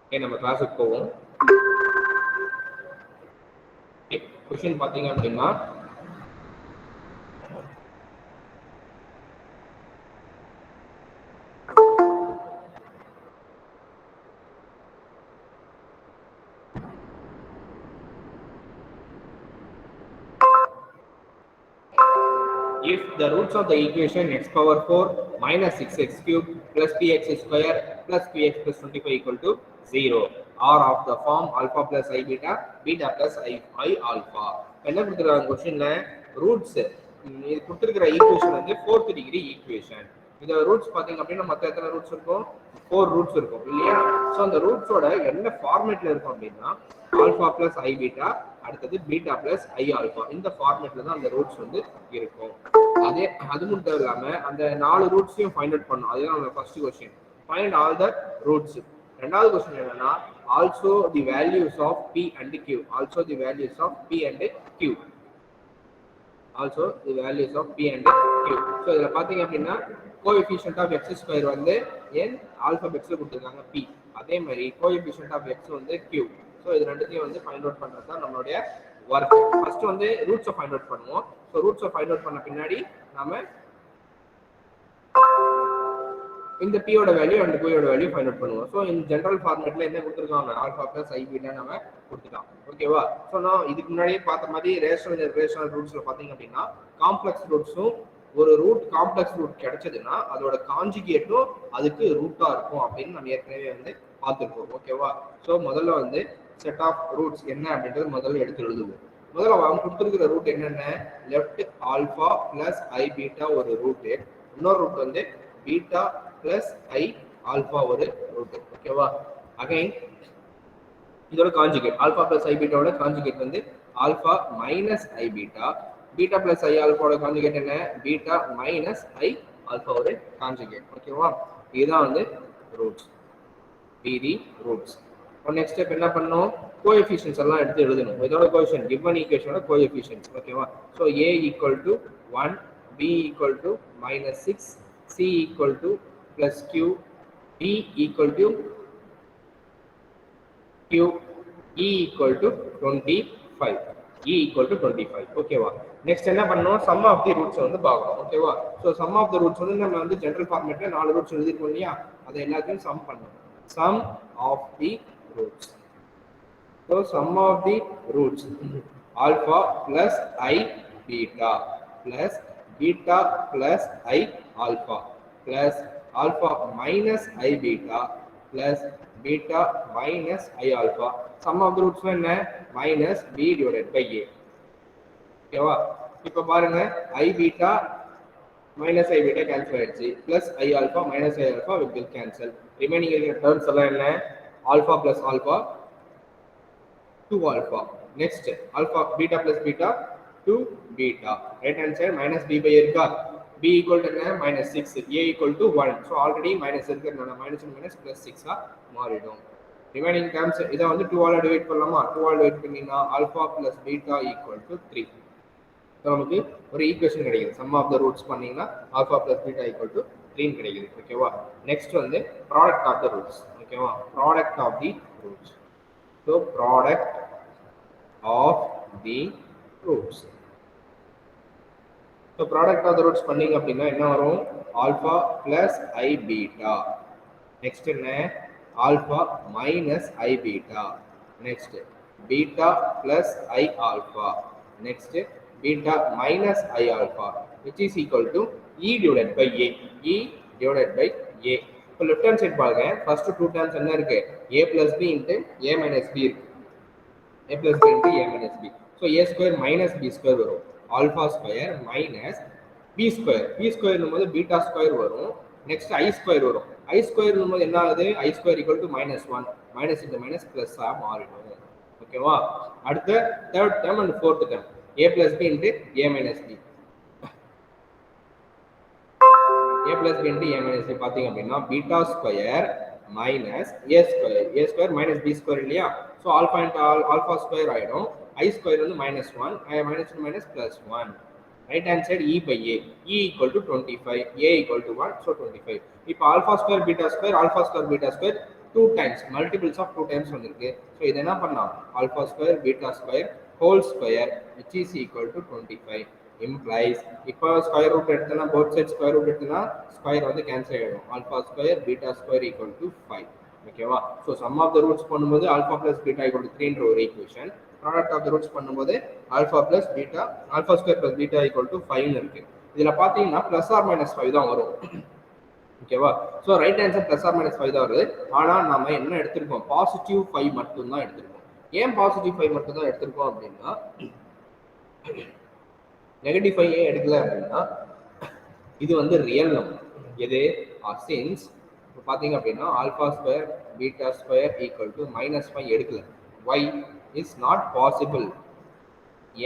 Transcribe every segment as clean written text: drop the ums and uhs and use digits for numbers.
Okay, நம்ம கிளாஸுக்கு போவோம். கொஸ்டின் பார்த்தீங்க அப்படின்னா, if the roots of the equation x power 4 minus 6x cube plus px square plus px plus 25 equal to 0 are of the form alpha plus I beta, beta plus I alpha. என்ன கொடுத்துருக்காங்க கொஸ்டின்ல? Roots இது கொடுத்துருக்கிற equation வந்து 4th degree equation. இந்த roots பார்த்தீங்க அப்படின்னா மற்ற எத்தனை ரூட்ஸ் இருக்கும்? 4 ரூட்ஸ் இருக்கும் இல்லையா? ஸோ அந்த ரூட்ஸோட என்ன ஃபார்மேட்ல இருக்கும் அப்படின்னா ஆல்ஃபா பிளஸ் ஐ பீட்டா, அடுத்தது பீட்டா பிளஸ் ஐ ஆல்ஃபா. இந்த ஃபார்மேட்ல தான் அந்த ரூட்ஸ் வந்து இருக்கும். அது மட்டும் இல்லாம அந்த 4 ரூட்ஸையும் ஃபைண்ட் அவுட் பண்ணணும். அதுதான் நம்ம first question. Find all the roots. ரெண்டாவது கொஸ்டின் என்னன்னா also the values of p and q. Also the values of p and q. Also the values of p and q. So இதில் பார்த்தீங்க அப்படின்னா coefficient of x square வந்து n ஆல்பபெட்ஸில் கொடுத்துருக்காங்க p. அதே மாதிரி கோஎஃபிஷியன்ட் ஆஃப் x வந்து q. So இது ரெண்டுத்தையும் வந்து ஃபைண்ட் அவுட் பண்ணுறது தான் நம்மளுடைய ஒர்க். ஃபர்ஸ்ட் வந்து ரூட்ஸை ஃபைண்ட் அவுட் பண்ணுவோம். ஸோ ரூட்ஸை ஃபைண்ட் அவுட் பண்ண பின்னாடி நாம இந்த p ஓட வேல்யூ அண்ட் q ஓட வேல்யூ ஃபைண்ட் அவுட் பண்ணுவோம். ஸோ இந்த ஜெனரல் ஃபார்மேட்ல என்ன கொடுத்துருக்காங்க? ஆல்ஃபா பிளஸ் ஐ பீட்டா நம்ம கொடுத்துட்டோம். ஓகேவா? ஸோ நான் இதுக்கு முன்னாடியே பார்த்த மாதிரி ரேஷனல் ரூட்ஸ்ல பார்த்தீங்க அப்படின்னா காம்ப்ளெக்ஸ் ரூட்ஸும் ஒரு ரூட் காம்ப்ளெக்ஸ் ரூட் கிடைச்சதுன்னா அதோட கான்ஜுகேட்டும் அதுக்கு ரூட்டா இருக்கும் அப்படின்னு நம்ம ஏற்கனவே வந்து பார்த்துருக்கோம். ஓகேவா? ஸோ முதல்ல வந்து செட் ஆஃப் ரூட்ஸ் என்ன அப்படின்றது முதல்ல எடுத்து எழுதுவோம். முதல்ல அவங்க கொடுத்துருக்கிற ரூட் என்னென்ன? Left alpha plus i beta ஒரு ரூட்டு, இன்னொரு ரூட் வந்து பீட்டா பிளஸ் ஐ ஆல்ஃபா ஒரு ரூட்டு. ஓகேவா? அகைன் இதோட கான்ஜுகேட் ஆல்ஃபா பிளஸ் ஐ பீட்டாவோட கான்ஜுகேட் வந்து alpha minus i beta, beta plus i ஆல்ஃபாவோட கான்ஜுகேட் என்ன? பீட்டா மைனஸ் ஐ ஆல்ஃபாவோட கான்ஜுகேட். ஓகேவா? இதுதான் வந்து ரூட்ஸ், பிடி ரூட்ஸ். நெக்ஸ்ட் ஸ்டெப் என்ன பண்ணணும்? கோஎஃபிஷியன்ட்ஸ் எல்லாம் எடுத்து எழுதணும். இதோட கோஎஃபிஷியன்ட் கிவன் ஈக்குவேஷனோட கோஎஃபிஷியன்ட்ஸ். ஓகேவா? So a equal to 1, b equal to -6, c equal to plus q, d equal to q, e equal to 25, e equal to 25. ஓகேவா? நெக்ஸ்ட் என்ன பண்ணணும்? சம் ஆஃப் தி ரூட்ஸ் வந்து பார்க்கணும். ஓகேவா? So sum of the roots வந்து நம்ம வந்து general ஃபார்மேட்ல 4 roots எழுதிருக்கோம் இல்லையா? அதை எல்லாத்தையும் சம் பண்ணணும். Sum of the roots. So sum of the roots alpha plus I beta plus beta plus I alpha plus alpha minus I beta plus beta minus I alpha. Sum of the roots என்ன? minus b divided by a. ஓகேவா? இப்போ பாருங்க I beta minus I beta cancel ஆயிடுச்சு, plus I alpha minus I alpha will cancel. remaining இருக்கிற terms எல்லாம் என்ன? alpha plus alpha 2 alpha. next alpha beta plus beta 2 beta. right hand side minus b by இருக்கா? b equal to என்ன? -6, a equal to 1. so already minus இருக்கிறதுனால minus and minus plus 6 ஆ மாறிடும். remaining terms இத வந்து 2 ஆல divide பண்ணலாமா? 2 ஆல divide பண்ணினா alpha plus beta equal to 3. so நமக்கு ஒரு ஈக்குவேஷன் கிடைக்குது. sum of the roots பண்ணீங்கன்னா alpha plus beta equal to 3 கிடைக்குது. ஓகேவா? next வந்து product of the roots. ஓகேவா? product of the roots. so product of the roots. so product of the roots பண்ணீங்க அப்படின்னா என்ன வரும்? alpha plus I beta. next என்ன? alpha minus I beta. next beta plus I alpha. next beta minus I alpha which is equal to e divided by a. e divided by a. இப்போ left hand side பாருங்க. First 2 terms என்ன இருக்கு? a plus b into a minus b இருக்கு. a plus b into a minus b. so a square minus b square வரும். alpha square minus b square. b square னும்போது beta square வரும். next i square வரும். i square னும்போது என்ன ஆகுது? i square equal to -1. minus into minus plus ஆ மாறிடும். ஓகேவா? அடுத்த third term and fourth term a plus b into a minus b. a plus b into a minus b பாத்தீங்க அப்படின்னா beta square minus a square minus b square இல்லையா? so alpha into alpha square ஆயிடும். i square வந்து -1, minus into minus plus 1. right hand side e by a. e equal to 25, a equal to 1, so 25. இப்போ alpha square beta square 2 times multiples of 2 times வந்திருக்கு. So இது என்ன பண்ணலாம், alpha square beta square whole square which is equal to 25 implies, இப்போ square root எடுத்தனா both side square root எடுத்தனா square வந்து cancel ஆகிடும். Alpha square beta square equal to 5. ஓகேவா? So sum of the roots பண்ணும்போது alpha plus beta equal to 3ன்ற ஒரு equation, product of the roots பண்ணும்போது alpha plus beta alpha square plus beta equal to 5 இருக்கு. இதுல பாத்தீங்கன்னா plus R minus 5 தான் வரும். ஓகேவா? So right answer plus R minus 5 தான் வருது. ஆனால் நம்ம என்ன எடுத்திருக்கோம், பாசிட்டிவ் 5 மட்டும் தான் எடுத்திருக்கோம். ஏன் பாசிட்டிவ் 5 மட்டும் தான் எடுத்திருக்கோம் அப்படின்னா, நெகட்டிவ் 5 ஏன் எடுக்கல அப்படின்னா இது வந்து ரியல் நம்பர். எது சின்ஸ் இப்போ பார்த்தீங்க அப்படின்னா alpha square beta square equal to -5 எடுக்கல. y is not possible.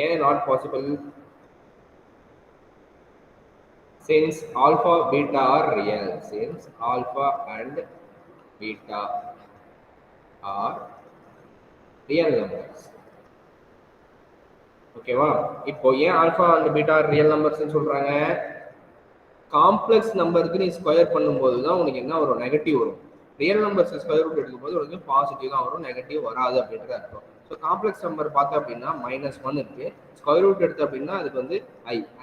ஏன் not possible? Since alpha beta are real, since alpha and beta are real numbers. ஓகேவா? இப்போ ஏன் ஆல்பா அண்ட் பீட்டா ரியல் நம்பர்ஸ்னு சொல்றாங்க? காம்ப்ளெக்ஸ் நம்பருக்கு நீ ஸ்கொயர் பண்ணும்போது தான் உனக்கு என்ன வரும், நெகட்டிவ் வரும். ரியல் நம்பர்ஸ் ஸ்கொயர் ரூட் எடுக்கும்போது உனக்கு பாசிட்டிவ் தான் வரும், நெகட்டிவ் வராது அப்படின்றது அர்த்தம். ஸோ காம்ப்ளெக்ஸ் நம்பர் பார்த்தா அப்படின்னா -1 இருக்கு. ஸ்கொயர் ரூட் எடுத்து அப்படின்னா அதுக்கு வந்து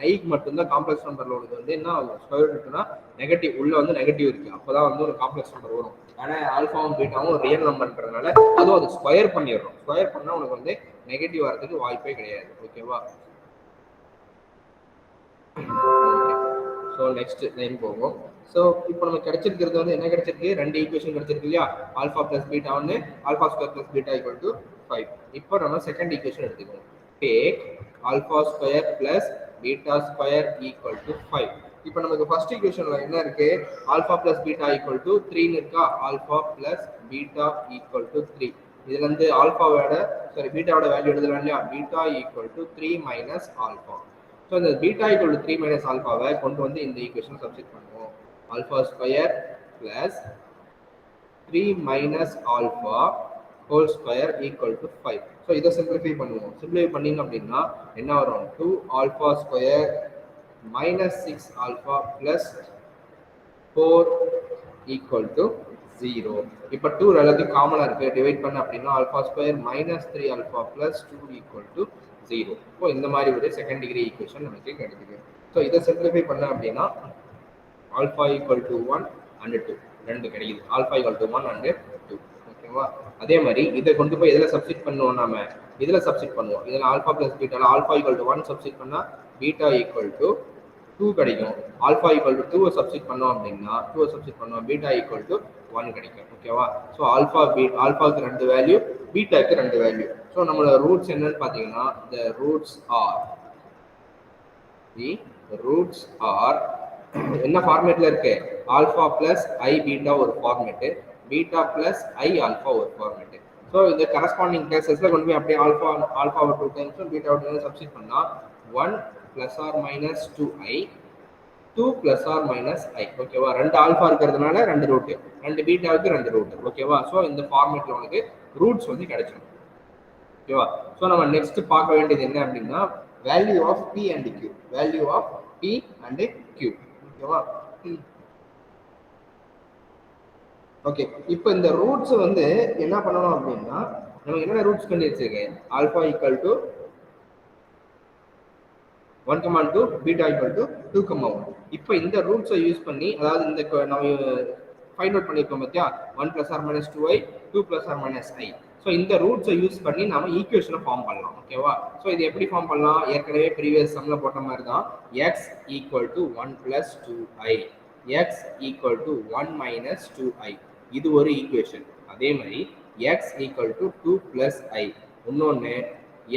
ஐக்கு மட்டும்தான் காம்ப்ளெக்ஸ் நம்பர்ல உனக்கு வந்து என்ன ஆகும், ஸ்கொயர் ரூட் எடுத்துனா நெகட்டிவ் உள்ள வந்து நெகட்டிவ் இருக்கு, அப்போதான் வந்து ஒரு காம்ப்ளெக்ஸ் நம்பர் வரும். ஆனால் ஆல்ஃபாவும் பீட்டாவும் ரியல் நம்பர்ன்றதுனால அதுவும் அது ஸ்கொயர் பண்ணிடுறோம். ஸ்கொயர் பண்ணா உனக்கு வந்து நெகட்டிவ் வரதுக்கு வாய்ப்பே கிடையாது. ஓகேவா? ஸோ நெக்ஸ்ட் லைன் போவோம். ஸோ இப்போ நமக்கு கிடைச்சிருக்கிறது வந்து என்ன கிடைச்சிருக்கு, 2 ஈக்குவேஷன் கிடைச்சிருக்கு இல்லையா? ஆல்ஃபா பிளஸ் பீட்டா ஒன்று, alpha square plus beta equal to 5. இப்போ நம்ம செகண்ட் ஈக்குவேஷன் எடுத்துக்கோம். Take alpha square plus beta square equal to 5. இப்போ நமக்கு ஃபர்ஸ்ட் ஈக்குவேஷன்ல என்ன இருக்கு, alpha plus beta equal to 3 இருக்கா? Alpha plus beta equal to 3. இதுல இருந்து ஆல்ஃபாவோட பீட்டாவோட வேல்யூ எழுதலாம் இல்லையா? Beta equal to 3 minus alpha. So இந்த பீட்டா ஈக்குவல் டு 3 மைனஸ் ஆல்ஃபாவை கொண்டு வந்து இந்த ஈக்குவேஷன் சப்ஸ்டிட் பண்ணுவோம். Alpha square plus 3 minus alpha whole square equal to 5. So இதை சிம்பிளிஃபை பண்ணுவோம். சிம்பிளிஃபை பண்ணிங்க அப்படின்னா என்ன வரும், 2 alpha square minus 6 alpha plus 4 equal to 0. இப்போ 2 எல்லாத்தையும் காமனாக இருக்கு, டிவைட் பண்ண அப்படின்னா alpha square minus 3 alpha plus 2 equal to 0. இப்போ இந்த மாதிரி ஒரு செகண்ட் டிகிரி ஈக்குவேஷன் நமக்கு கிடைக்குது. ஸோ இதை சிம்பிளிஃபை பண்ண அப்படின்னா ஆல்ஃபா ஈக்குவல் டு 1 அண்ட் 2 ரெண்டு கிடைக்குது. Alpha equal to 1 and 2. ஓகேவா? அதே மாதிரி இதை கொண்டு போய் எதில் சப்ஸ்டிட் பண்ணுவோம், நாம இதில் சப்ஸ்டிட் பண்ணுவோம். இதில் ஆல்ஃபா பிளஸ் பீட்டால ஆல்ஃபா ஈக்குவல் டு 1 சப்ஸ்டிட் பண்ணா பீட்டா ஈக்குவல் டு 2 கிடைக்கும். ஆல்ஃபா ஈக்குவல் டு 2 சப்ஸ்டிட் பண்ணோம் அப்படின்னா 2 சப்ஸ்டிட் பண்ணோம் பீட்டா ஈக்குவல் டு 1 கிடைக்கும். ஓகேவா? ஸோ ஆல்ஃபாவுக்கு 2 வேல்யூ, பீட்டாக்கு 2 வேல்யூ. ஸோ நம்மளோட ரூட்ஸ் என்னன்னு பார்த்தீங்கன்னா the roots are என்ன ஃபார்மேட்ல இருக்கு, ஆல்ஃபா பிளஸ் ஐ பீட்டா ஒரு format, beta plus i alpha ஒரு ஃபார்மேட்டு. ஸோ இந்த கரஸ்பாண்டிங் கேசஸ்ல கொண்டு போய் அப்படியே ஆல்ஃபாவை 2 டைம்ஸும் பீட்டாவை 2 டைம்ஸ் சப்ஸ்டிட் பண்ணா 1 plus R minus 2i 2 plus R minus i. ஓகேவா? 2 ஆல்ஃபா இருக்கிறதுனால 2 ரூட், 2 பீட்டாவுக்கு 2 ரூட். ஓகேவா? ஸோ இந்த ஃபார்மேட்ல உனக்கு ரூட்ஸ் வந்து கிடைச்சிடும். ஓகேவா? ஸோ நம்ம நெக்ஸ்ட் பார்க்க வேண்டியது என்ன அப்படின்னா value of p and q. Value of p and q. ஓகேவா? ஓகே, இப்போ இந்த ரூட்ஸ் வந்து என்ன பண்ணணும் அப்படின்னா நமக்கு என்னென்ன ரூட்ஸ் பண்ணி வச்சிருக்கேன், alpha equal to 1,2, beta equal to 2,1. இப்போ இந்த ரூட்ஸை யூஸ் பண்ணி, அதாவது இந்த நம்ம ஃபைண்ட் அவுட் பண்ணியிருக்கோம் பார்த்தியா, 1 plus R minus 2i 2 plus R minus i. So இந்த ரூட்ஸை யூஸ் பண்ணி நாம ஈக்குவேஷனை ஃபார்ம் பண்ணலாம். ஓகேவா? ஸோ இது எப்படி ஃபார்ம் பண்ணலாம், ஏற்கனவே ப்ரீவியஸ் சம்ல போட்ட மாதிரி தான். X equal to 1 plus 2i, X equal to 1 minus 2i. இது ஒரு ஈக்குவேஷன். அதே மாதிரி எக்ஸ் ஈக்குவல் டு 2 பிளஸ் ஐ, இன்னொன்று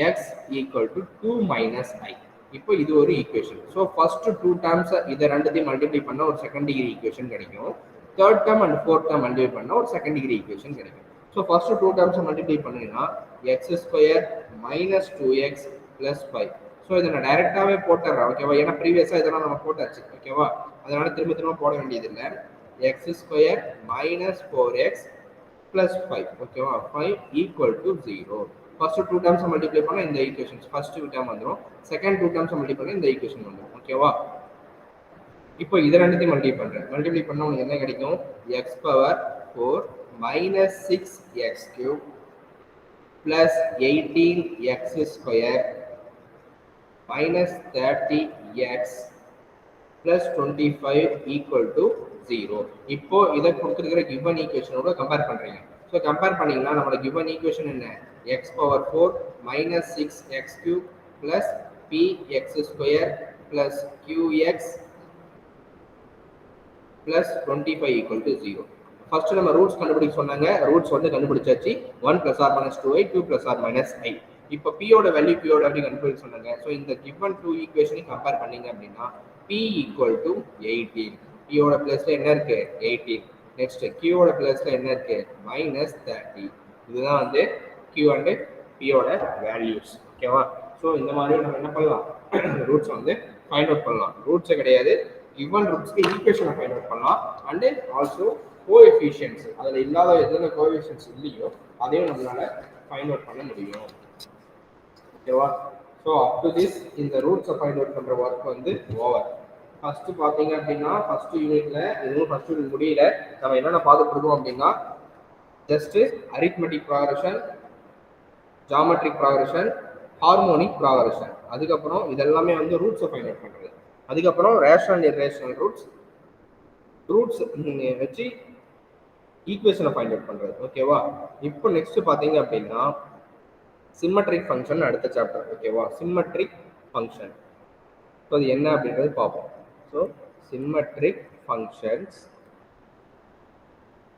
எக்ஸ் ஈக்குவல் டு 2 மைனஸ் ஐ. இப்போ இது ஒரு ஈக்குவேஷன். ஸோ ஃபர்ஸ்ட் 2 டேர்ம்ஸ் இதை ரெண்டுத்தையும் மல்டிப்ளை பண்ண ஒரு செகண்ட் டிகிரி ஈக்குவேஷன் கிடைக்கும். Third term and fourth term multiply பண்ண ஒரு செகண்ட் டிகிரி ஈக்குவேஷன் கிடைக்கும். ஸோ ஃபர்ஸ்ட் 2 டேர்ம்ஸை மல்டிப்ளை பண்ணீங்கன்னா X square minus 2x plus 5. So இதை நான் டைரெக்டாகவே போட்டுறேன். ஓகேவா? ஏன்னா ப்ரீவியஸாக இதெல்லாம் நம்ம போட்டாச்சு. ஓகேவா? அதனால திரும்ப போட வேண்டியதில்லை. X square minus 4x plus 5. ஓகேவா? 5 ஈக்குவல் டு 0. ஃபர்ஸ்ட் 2 டேர்ம்ஸை மல்டிப்ளை பண்ணால் இந்த ஈக்குவேஷன்ஸ் ஃபர்ஸ்ட் டேர்ம் வந்துடும், செகண்ட் 2 டேர்ம்ஸை மல்டிப்ளை பண்ணால் இந்த ஈக்குவேஷன் வந்துடும். ஓகேவா? இப்போ இதை ரெண்டுத்தையும் மல்டிப்ளை பண்ணுறேன். மல்டிப்ளை பண்ணால் உங்களுக்கு என்ன கிடைக்கும், X power 4 minus 6x cube plus 18x square minus 30x plus 25 equal to 0. இப்போ இதை கொடுத்துருக்கிற given equationோட கம்பேர் பண்றீங்க. ஸோ கம்பேர் பண்ணீங்கன்னா நம்மளோட given equation என்ன, x power 4 minus 6x cube plus px square plus qx plus 25 equal to 0. First நம்ம roots கண்டுபிடிக்க சொன்னாங்க. ரூட்ஸ் வந்து கண்டுபிடிச்சாச்சு. 1 plus or minus 2i 2 plus or minus i. இப்போ p ஓட வேல்யூ q ஓட வேல்யூ கண்டுபிடிக்க சொன்னாங்க. ஸோ இந்த given two ஈக்குவேஷனை கம்பேர் பண்ணீங்க அப்படின்னா p equal to 18. p ஓட பிளேஸ்ல என்ன இருக்கு, 18. நெக்ஸ்ட் q ஓட பிளேஸ்ல என்ன இருக்கு, minus 30. இதுதான் வந்து q and p ஓட வேல்யூஸ். ஓகேவா? ஸோ இந்த மாதிரி நம்ம என்ன பண்ணலாம், ரூட்ஸ் வந்து ஃபைண்ட் அவுட் பண்ணலாம். ரூட்ஸே கிடையாது, given ரூட்ஸ்க்கு ஈக்குவேஷனை ஃபைண்ட் அவுட் பண்ணலாம். அண்ட் ஆல்சோ கோஎஃபிஷியன்ட்ஸ், அதில் இல்லாத எதுல கோஎஃபிஷியன்ட்ஸ் இல்லையோ அதையும் நம்மளால ஃபைண்ட் அவுட் பண்ண முடியும். ஓகேவா? ஸோ அப் டு திஸ் இந்த ரூட்ஸை ஃபைண்ட் அவுட் பண்ணுற ஒர்க் வந்து ஓவர். ஃபர்ஸ்ட் பார்த்தீங்க அப்படின்னா ஃபர்ஸ்ட் யூனிட்ல எதுவும் ஃபர்ஸ்ட் யூனிட் முடியல. நம்ம என்னென்ன பார்த்துட்டு இருக்கோம் அப்படின்னா just arithmetic progression, geometric progression, harmonic progression, அதுக்கப்புறம் இதெல்லாமே வந்து ரூட்ஸை ஃபைண்ட் அவுட் பண்ணுறது. அதுக்கப்புறம் ரேஷனல் இர்ரேஷனல் ரூட்ஸ் வச்சு ஈக்குவேஷனை ஃபைண்ட் அவுட் பண்ணுறது. ஓகேவா? இப்போ நெக்ஸ்ட் பார்த்தீங்க அப்படின்னா சிம்மெட்ரிக் ஃபங்க்ஷன் அடுத்த சாப்டர். ஓகேவா? சிம்மெட்ரிக் ஃபங்க்ஷன் ஸோ அது என்ன அப்படின்றது பார்ப்போம். ஸோ சிம்மெட்ரிக் ஃபங்க்ஷன்ஸ்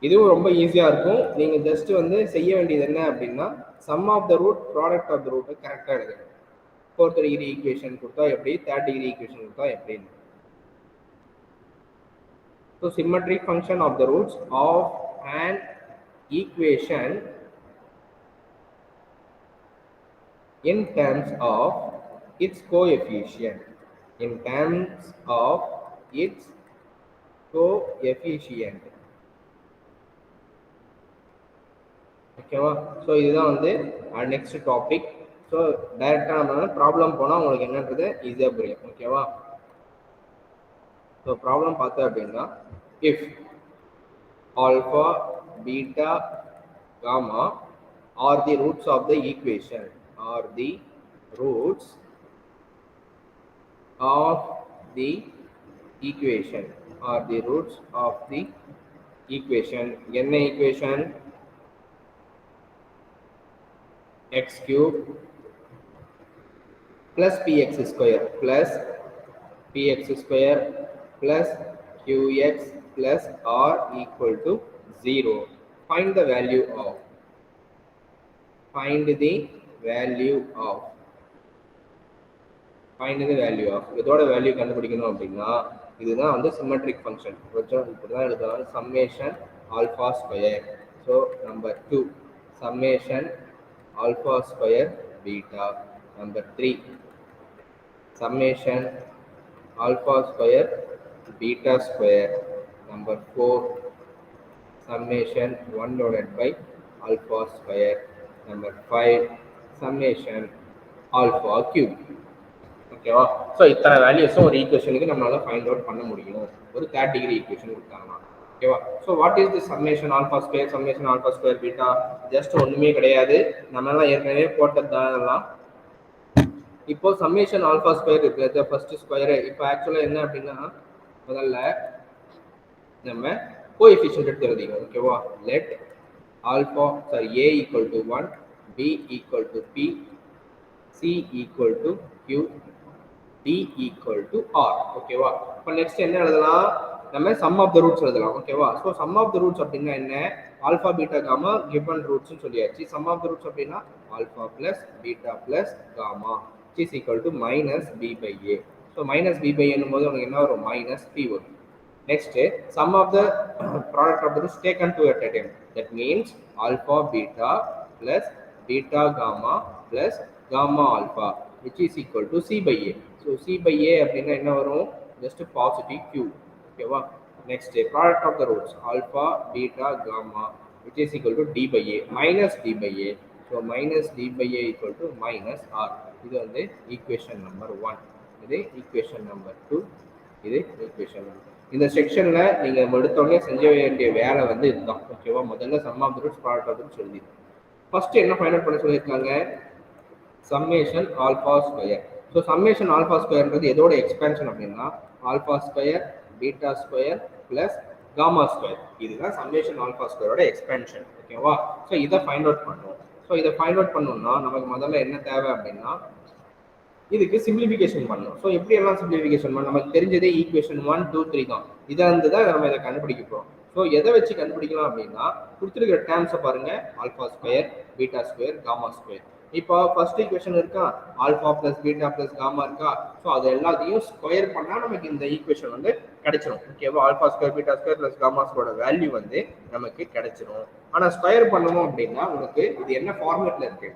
இதுவும் ரொம்ப ஈஸியாக இருக்கும். நீங்கள் ஜஸ்ட் வந்து செய்ய வேண்டியது என்ன அப்படின்னா sum of the root product of the ரூட்டை கரெக்டாக எழுதணும். 4th degree ஈக்குவேஷன் கொடுத்தா எப்படி, 3rd degree ஈக்குவேஷன் கொடுத்தா எப்படின்னு. So symmetric function of the roots of an equation in terms of its coefficient. In terms of its coefficient. ஓகேவா? So இதுதான் வந்து நெக்ஸ்ட் டாபிக். ஸோ டைரக்டாக நம்ம ப்ராப்ளம் போனால் உங்களுக்கு என்னன்றது ஈஸியாக புரியும். ஓகேவா? ஸோ ப்ராப்ளம் பார்த்தோம் அப்படின்னா if alpha, beta, gamma are the roots of the equation, are the roots of the equation, are the roots of the equation. என்ன equation? x cube plus px square plus px square plus qx plus r equal to 0. Find the value of. Find the value of. Find the value of. இதோட value கண்டுபிடிக்கணும் அப்படின்னா இதுதான் வந்து symmetric function. இப்படிதான் எழுதலாம். Summation alpha square. So number 2 summation alpha square beta. Number 3 summation alpha square beta square. Number 4 summation 1 divided by alpha square. Number 5 summation alpha cube. ஓகேவா? So இத்தனை வேல்யூஸும் ஒரு ஈக்குவேஷனுக்கு நம்மளால ஃபைண்ட் அவுட் பண்ண முடியும் ஒரு 3rd degree ஈக்குவேஷன் கொடுத்தாங்கன்னா. ஓகேவா? So what is the summation alpha square, summation alpha square beta? Just ஒன்றுமே கிடையாது, நம்மளாம் ஏற்கனவே போட்டது தான் இதெல்லாம். இப்போ சம்மேஷன் ஆல்ஃபா ஸ்கொயர் இருக்கு, ஃபர்ஸ்ட் ஸ்கொயர். இப்போ ஆக்சுவலாக என்ன அப்படின்னா முதல்ல நம்ம கோஎஃபிஷியன்ட் எடுத்து எழுதிக்கோ. ஓகேவா? Let alpha a equal to 1, b equal to p, c equal to q, d equal to r. ஓகேவா? இப்போ நெக்ஸ்ட் என்ன எழுதலாம், நம்ம சம் ஆஃப் த ரூட்ஸ் எழுதலாம். ஓகேவா? So sum of the roots அப்படின்னா என்ன, ஆல்ஃபா பீட்டா காமா கிவன் ரூட்ஸ்னு சொல்லியாச்சு. சம் ஆஃப் த ரூட்ஸ் அப்படின்னா alpha plus beta plus gamma is equal to minus b by a. So minus b by a என்னும்போது உங்களுக்கு என்ன வரும், minus p வரும். Next, sum of the product of the roots taken to at a time. That means alpha beta plus beta gamma plus gamma alpha which is equal to c by a. So c by a அப்படின்னா என்ன வரும், just positive q. ஓகேவா? Next, product of the roots alpha beta gamma which is equal to d by a minus d by a. So minus d by a equal to minus r. இது வந்து equation number 1, இது equation number 2, இது equation number. இந்த செக்ஷன்ல நீங்க எடுத்தோடனே செஞ்ச வேண்டிய வேலை வந்து இதுதான். ஓகேவா? முதல்ல sum of the roots product of the roots எழுதி ஃபர்ஸ்ட் என்ன ஃபைண்ட் அவுட் பண்ண சொல்லியிருக்காங்க? Summation alpha square. So summation alpha ஸ்கொயர்ன்றது எதோட எக்ஸ்பேன்ஷன் அப்படின்னா alpha square beta square plus gamma square. இதுதான் சம்மேஷன் ஆல்பா ஸ்கொயரோட எக்ஸ்பேன்ஷன். ஓகேவா? ஸோ இதை ஃபைண்ட் அவுட் பண்ணுவோம். ஸோ இதை ஃபைண்ட் அவுட் பண்ணணும்னா நமக்கு முதல்ல என்ன தேவை அப்படின்னா இதுக்கு சிம்பிளிஃபிகேஷன் பண்ணணும். ஸோ எப்படி எல்லாம் சிம்பிளிஃபிகேஷன் பண்ணணும்? நமக்கு தெரிஞ்சதே ஈக்குவேஷன் 1 2 3 தான். இதை வந்து தான் நம்ம இதை கண்டுபிடிக்க போகிறோம். ஸோ எதை வச்சு கண்டுபிடிக்கலாம் அப்படின்னா கொடுத்துருக்கிற டேர்ம்ஸை பாருங்க, alpha square beta square gamma square. இப்போ ஃபர்ஸ்ட் ஈக்குவேஷன் இருக்கா, alpha plus beta plus gamma இருக்கா. ஸோ அது எல்லாத்தையும் ஸ்கொயர் பண்ணா நமக்கு இந்த ஈக்குவேஷன் வந்து கிடைச்சிடும். ஓகேவா? Alpha square beta square plus gamma ஸ்கொயரோட வேல்யூ வந்து நமக்கு கிடைச்சிடும். ஆனால் ஸ்கொயர் பண்ணணும் அப்படின்னா உங்களுக்கு இது என்ன ஃபார்மேட்ல இருக்கு?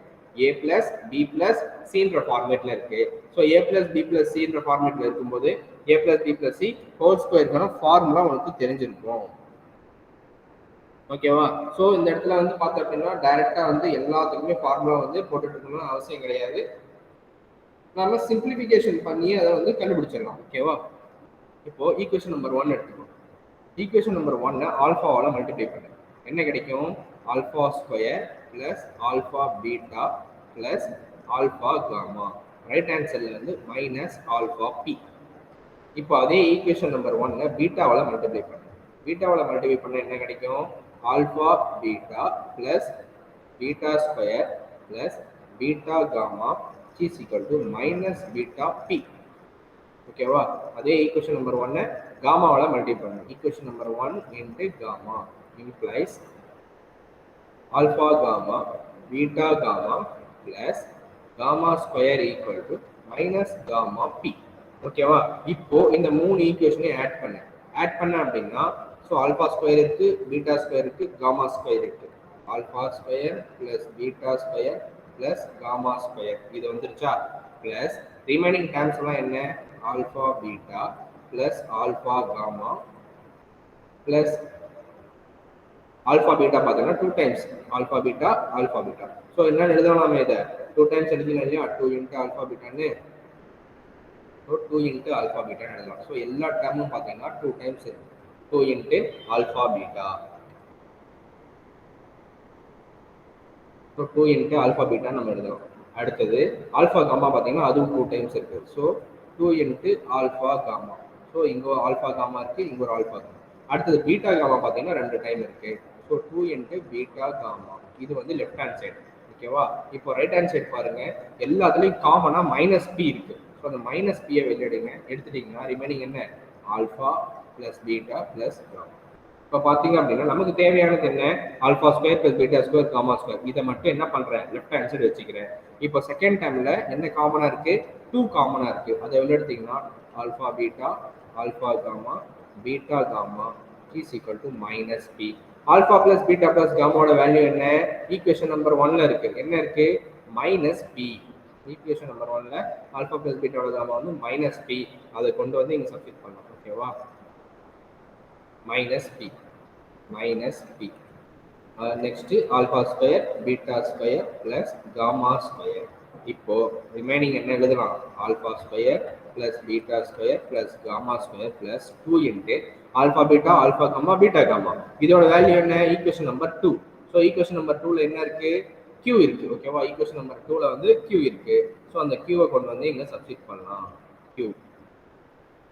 a plus b plus cன்ற ஃபார்மேட்ல இருக்கு. So a plus b plus cன்ற ஃபார்மேட்ல இருக்கும்போது a plus b plus c whole ஸ்கொயருக்கான ஃபார்முலா உங்களுக்கு தெரிஞ்சிருக்கும். ஓகேவா? ஸோ இந்த இடத்துல வந்து பார்த்தோம் அப்படின்னா டைரக்டா வந்து எல்லாத்துக்குமே ஃபார்முலா வந்து போட்டுட்டு இருக்கணும்னு அவசியம் கிடையாது. நம்ம சிம்பிளிஃபிகேஷன் பண்ணி அதை வந்து கண்டுபிடிச்சிடலாம். ஓகேவா? இப்போ ஈக்குவேஷன் நம்பர் 1 எடுத்துக்கணும். ஈக்குவேஷன் நம்பர் 1 ஆல்பாவால மல்டிப்ளை பண்ணு. என்ன கிடைக்கும்? Alpha square plus alpha beta plus alpha gamma. Right hand சைடில் வந்து மைனஸ் ஆல்பா பி. இப்போ அதே ஈக்குவேஷன் நம்பர் 1 பீட்டாவால மல்டிப்ளை பண்ணு. பீட்டாவால மல்டிப்ளை பண்ண என்ன கிடைக்கும்? Alpha beta plus beta square plus beta gamma is equal to minus beta p. ஓகேவா? அதே ஈக்குவேஷன் நம்பர் 1 காமாவால மல்டிப்ளை பண்ணு. Equation number 1 into gamma implies alpha gamma beta gamma plus gamma square equal to minus gamma p. ஓகேவா? இப்போ இந்த மூணு ஈக்குவேஷனையும் add பண்ண அப்படின்னா ஸோ ஆல்பா ஸ்கொயர் இருக்கு, பீட்டா ஸ்கொயர் இருக்கு, காமா ஸ்கொயர் இருக்கு. Alpha square plus beta square plus gamma square இது வந்துருச்சா? பிளஸ் ரிமைனிங் டேர்ம்ஸ் எல்லாம் என்ன? Alpha beta plus alpha gamma plus alpha beta பார்த்தீங்கன்னா 2 times alpha beta alpha beta. So என்ன எழுதலாம்? இதை 2 டைம்ஸ் எழுதினா இல்லையா? 2 இன்ட்டு ஆல்பா பீட்டான்னு 2 இன்ட்டு ஆல்பா பீட்டான்னு எழுதலாம். ஸோ எல்லா டேர்மும் பார்த்தீங்கன்னா 2 டைம்ஸ் இருக்கு. 2 into alpha beta. So 2 into alpha beta நம்ம எழுதலாம். அடுத்தது ஆல்பா காமா பார்த்தீங்கன்னா அதுவும் 2 டைம்ஸ் இருக்கு. So 2 into alpha gamma. So இங்கே ஆல்பா காமா இருக்கு, இங்கே ஒரு ஆல்பா காமா. அடுத்தது பீட்டா காமா பார்த்தீங்கன்னா 2 டைம் இருக்கு. So 2 into beta gamma. இது வந்து லெஃப்ட் ஹேண்ட் சைடு. ஓகேவா? இப்போ ரைட் ஹேண்ட் சைடு பாருங்க, எல்லாத்துலேயும் காமனா மைனஸ் பி இருக்கு. ஸோ அந்த மைனஸ் பியை வெளியிடுங்க. எடுத்துட்டீங்கன்னா ரிமைனிங் என்ன? Alpha plus beta plus gamma. இப்போ பார்த்தீங்க அப்படின்னா நமக்கு தேவையானது என்ன? Alpha square plus beta square gamma square. இதை மட்டும் என்ன பண்றேன்? லெஃப்ட் ஹேண்ட் சைடு வச்சுக்கிறேன். இப்போ செகண்ட் டைம்ல என்ன காமனா இருக்கு? 2 காமனா இருக்கு. அதை வெளியெடுத்தீங்கன்னா alpha beta alpha gamma beta gamma is equal to minus b. Alpha plus beta plus காமாவோட வேல்யூ என்ன? ஈக்குவேஷன் நம்பர் 1ல இருக்கு. என்ன இருக்கு? Minus b. ஈக்குவேஷன் நம்பர் 1ல ஆல்பா பிளஸ் பீட்டாவோட காமா வந்து மைனஸ் பி. அதை கொண்டு வந்து இங்க சப்ஸ்டிட் பண்ணலாம். ஓகேவா? Minus b minus b. Next alpha square beta square plus gamma square. இப்போ ரிமைனிங் என்ன எழுதலாம்? Alpha square plus beta square plus gamma square plus 2 into alpha beta alpha gamma beta gamma. இதோட வேல்யூ என்ன? Equation number 2. So equation number 2ல என்ன இருக்கு? Q இருக்கு. ஓகேவா? ஈக்குவேஷன் நம்பர் 2ல வந்து Q இருக்கு. ஸோ அந்த Qவை கொண்டு வந்து இங்க சப்ஸ்டிட் பண்ணலாம்.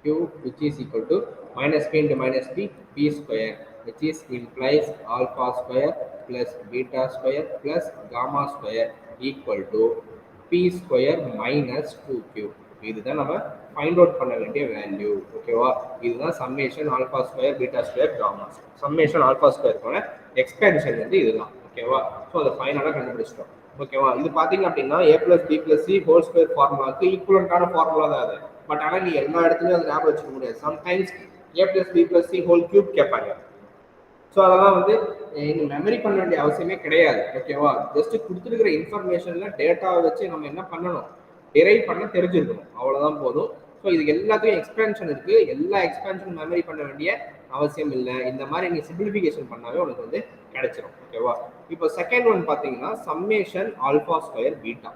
Q which is equal to minus p into minus p, p square, which is implies alpha square plus beta square plus gamma square equal to p square minus 2q. இதுதான் நம்ம find out பண்ண வேண்டிய value. ஓகேவா? இதுதான் summation alpha square beta square gamma. Summation alpha ஸ்கொயருக்கான expansion வந்து இதுதான். ஓகேவா? ஸோ அதை ஃபைனலாக கண்டுபிடிச்சிட்டோம். ஓகேவா? இது பார்த்தீங்க அப்படின்னா a plus b plus c whole square ஃபார்முலாக்கு ஈக்குவலண்டான ஃபார்முலா தான் அது. பட் ஆனால் நீ எல்லா இடத்துலையும் அதை ஞாபகம் வச்சுக்க முடியாது. Sometimes a plus b plus c whole cube கேட்பாங்க. ஸோ அதெல்லாம் வந்து நீங்கள் மெமரி பண்ண வேண்டிய அவசியமே கிடையாது. ஓகேவா? ஜஸ்ட் கொடுத்துருக்கிற இன்ஃபர்மேஷன்ல டேட்டாவை வச்சு நம்ம என்ன பண்ணணும்? டிரைவ் பண்ண தெரிஞ்சிருக்கணும். அவ்வளோதான் போதும். ஸோ இது எல்லாத்தையும் எக்ஸ்பென்ஷன் இருக்கு. எல்லா எக்ஸ்பென்ஷன் மெமரி பண்ண வேண்டிய அவசியம் இல்லை. இந்த மாதிரி நீ சிம்பிளிஃபிகேஷன் பண்ணாவே உனக்கு வந்து கிடைச்சிடும். ஓகேவா? இப்போ செகண்ட் ஒன் பார்த்தீங்கன்னா summation alpha square beta.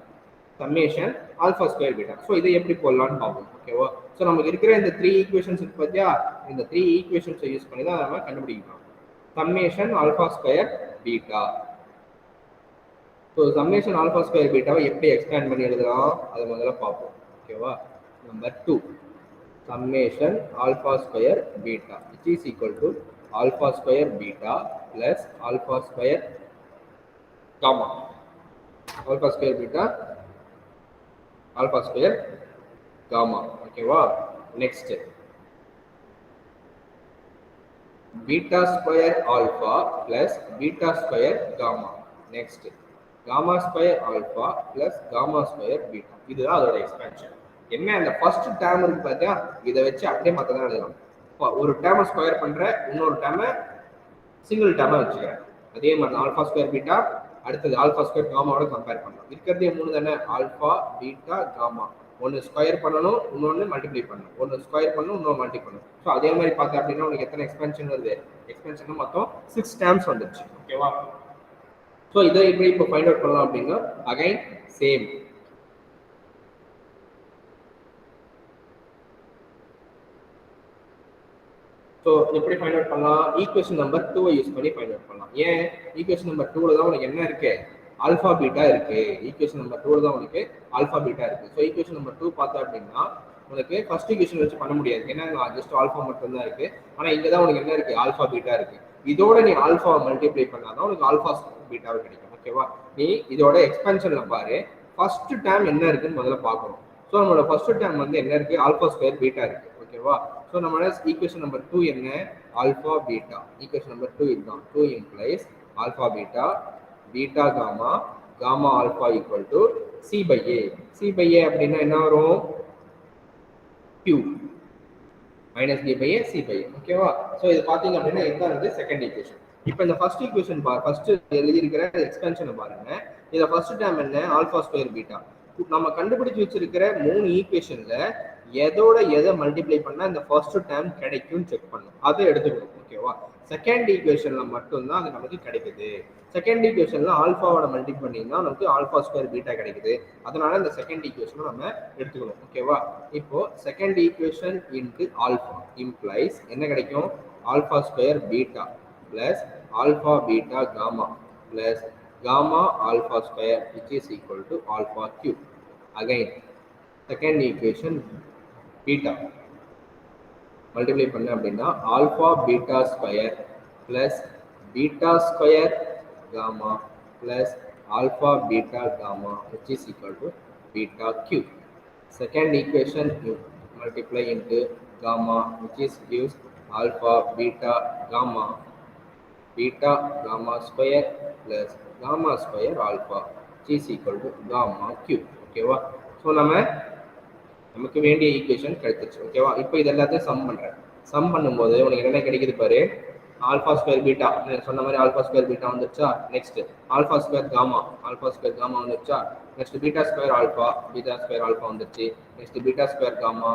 Summation alpha square beta. So இதை எப்படி போடலாம்னு பார்ப்போம். ஓகேவா? ஸோ நமக்கு இருக்கிற இந்த 3 ஈக்குவேஷன்ஸ் இருக்கு பார்த்தியா, இந்த 3 ஈக்குவேஷன்ஸை யூஸ் பண்ணி தான் நம்ம கண்டுபிடிக்கணும். Summation alpha square beta. So summation alpha square பீட்டாவை எப்படி எக்ஸ்பேண்ட் பண்ணி எழுதலாம் அதை முதல்ல பார்ப்போம். ஓகேவா? Number 2 summation alpha square beta which is equal to alpha square beta plus alpha square gamma. Alpha square beta, alpha square gamma. Okay, wow. Next, beta square alpha plus beta square gamma. Next, gamma square alpha plus gamma square beta. இதுதான் அதோட expansion. என்ன அந்த first term இருக்கு பார்த்தியா, இதை வச்சு அப்படியே மற்றதான் எழுதலாம். ஒரு டேர்மை ஸ்கொயர் பண்ணுற, இன்னொரு டேர்மை சிங்கிள் டேர்மாக வச்சுக்கிறேன். அதே மாதிரி ஆல்ஃபா ஸ்கொயர் பீட்டா, அடுத்தது ஆல்ஃபா ஸ்கொயர் காமாவோட கம்பேர் பண்ணலாம். இருக்கிறதே 3 தானே, ஆல்ஃபா பீட்டா காமா. ஒன்று ஸ்கொயர் பண்ணணும், இன்னொன்று மல்டிப்ளை பண்ணணும். ஒன்று ஸ்கொயர் பண்ணணும், இன்னொன்று மல்டிப்ளை பண்ணணும். ஸோ அதே மாதிரி பார்த்தா அப்படின்னா உனக்கு எத்தனை எக்ஸ்பென்ஷன் வருது? எக்ஸ்பென்ஷன் மொத்தம் 6 டேர்ம்ஸ் வந்துருச்சு. ஓகேவா? ஸோ இதை எப்படி இப்போ ஃபைண்ட் அவுட் பண்ணலாம் அப்படின்னா அகைன் சேம். ஸோ எப்படி ஃபைண்ட் அவுட் பண்ணலாம்? ஈக்குவேஷன் நம்பர் 2 யூஸ் பண்ணி ஃபைண்ட் அவுட் பண்ணலாம். ஏன்? ஈக்குவேஷன் நம்பர் 2 தான் உனக்கு என்ன இருக்கு? ஆல்ஃபா பீட்டா இருக்கு. ஈக்குவேஷன் நம்பர் 2 தான் உனக்கு ஆல்ஃபா பீட்டா இருக்கு. ஸோ ஈக்குவேஷன் நம்பர் 2 பார்த்தா அப்படின்னா உனக்கு ஃபர்ஸ்ட் ஈக்குவேஷன் வச்சு பண்ண முடியாது. ஏன்னா ஜஸ்ட் ஆல்ஃபா மட்டும் தான் இருக்கு. ஆனால் இங்கே தான் உனக்கு என்ன இருக்கு? ஆல்ஃபா பீட்டா இருக்கு. இதோட நீ ஆல்ஃபா மல்டிப்ளை பண்ணாதான் உனக்கு ஆல்ஃபா பீட்டாவை கிடைக்கும். ஓகேவா? நீ இதோட எக்ஸ்பென்ஷன்ல பாரு, ஃபர்ஸ்ட் டேர்ம் என்ன இருக்குன்னு முதல்ல பார்க்கணும். ஸோ நம்மளோட ஃபர்ஸ்ட் டேர்ம் வந்து என்ன இருக்கு? ஆல்ஃபா ஸ்கொயர் பீட்டா இருக்கு. ஓகேவா? ஸோ நம்மளோட ஈக்குவேஷன் நம்பர் 2 என்ன? Alpha beta. ஈக்குவேஷன் நம்பர் 2 இதுதான். 2 implies alpha beta, beta gamma, gamma alpha equal to c by a. C by a அப்படின்னா என்ன வரும்? Q minus d by a c by a. ஓகேவா? So இது பார்த்தீங்க அப்படின்னா இதுதான் வந்து செகண்ட் ஈக்குவேஷன். இப்போ இந்த ஃபர்ஸ்ட் ஈக்குவேஷன் ஃபர்ஸ்ட் எழுதியிருக்கிற எக்ஸ்பென்ஷனை பாருங்க. இதை ஃபர்ஸ்ட் டேர்ம் என்ன? Alpha square beta. நம்ம கண்டுபிடிச்சு வச்சிருக்கிற 3 ஈக்குவேஷன்ல எதோட எதை மல்டிப்ளை பண்ணா இந்த ஃபர்ஸ்ட் டேர்ம் கிடைக்கும்னு செக் பண்ணும். அதை எடுத்துக்கணும். ஓகேவா? செகண்ட் ஈக்குவேஷன்ல மட்டும்தான் அது நமக்கு கிடைக்குது. செகண்ட் ஈக்குவேஷன்ல ஆல்ஃபாவோட மல்டிப்ளை பண்ணிங்கன்னா நமக்கு ஆல்ஃபா ஸ்கொயர் பீட்டா கிடைக்குது. அதனால இந்த செகண்ட் ஈக்குவேஷனை நம்ம எடுத்துக்கணும். ஓகேவா? இப்போ second equation into alpha implies என்ன கிடைக்கும்? Alpha square beta plus alpha beta gamma plus gamma alpha square which is equal to alpha cube. Again second equation beta multiply பண்ண அப்படின்னா alpha beta square plus beta square gamma plus alpha beta gamma which is equal to beta cube. Second equation you multiply into gamma which is gives alpha beta gamma square plus gamma square alpha which is equal to gamma cube. ஓகேவா? So நமக்கு வேண்டிய equation கிடைச்சிருச்சு. ஓகேவா? இப்போ இது எல்லாத்தையும் some பண்ணுறேன். Some பண்ணும்போது உனக்கு என்ன கிடைக்குது பாரு? ஆல்ஃபா ஸ்கொயர் பீட்டா சொன்ன மாதிரி ஆல்ஃபா ஸ்கொயர் பீட்டா வந்துருச்சா? நெக்ஸ்ட் ஆல்ஃபா ஸ்கொயர் காமா வந்துருச்சா? நெக்ஸ்ட் பீட்டா ஸ்கொயர் ஆல்ஃபா வந்துருச்சு. நெக்ஸ்ட் பீட்டா ஸ்கொயர் காமா